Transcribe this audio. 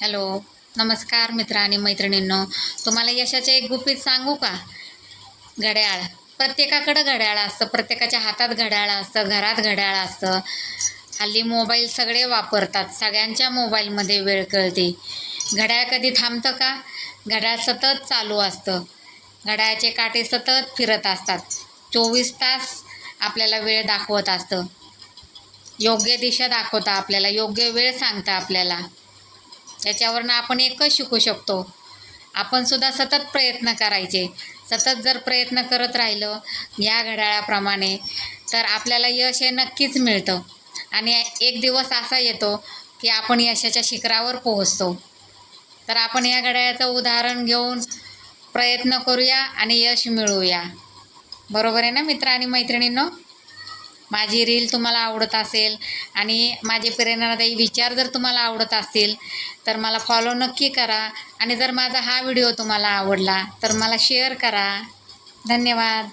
Hello, नमस्कार मित्र आणि मैत्रिणींनो. तुम्हाला यशाचे एक गुपित सांगू का? घड्याळ. प्रत्येकाकडं घड्याळ असतं, प्रत्येकाच्या हातात घड्याळ असतं, घरात घड्याळ असतं. हल्ली मोबाईल सगळे वापरतात, सगळ्यांच्या मोबाईलमध्ये वेळ कळते. घड्याळ कधी थांबतं का? घड्याळ सतत चालू असतं. घड्याळाचे काटे सतत फिरत असतात. 24 तास आपल्याला वेळ दाखवत असतं. योग्य दिशा दाखवता आपल्याला, योग्य वेळ सांगता आपल्याला. त्याच्यावरनं आपण एकच शिकू शकतो. आपण सुद्धा सतत प्रयत्न करायचे. सतत जर प्रयत्न करत राहिलं या घड्याळाप्रमाणे तर आपल्याला यश हे नक्कीच मिळतं. आणि एक दिवस असा येतो की आपण यशाच्या शिखरावर पोहोचतो. तर आपण या घड्याळाचं उदाहरण घेऊन प्रयत्न करूया आणि यश मिळवूया. बरोबर आहे ना मित्र आणि मैत्रिणींनो? माझी रील तुम्हाला आवडत असेल आणि माझे प्रेरणादायी विचार जर तुम्हाला आवडत असतील तर मला फॉलो नक्की करा. आणि जर माझा हा व्हिडिओ तुम्हाला आवडला तर मला शेअर करा. धन्यवाद.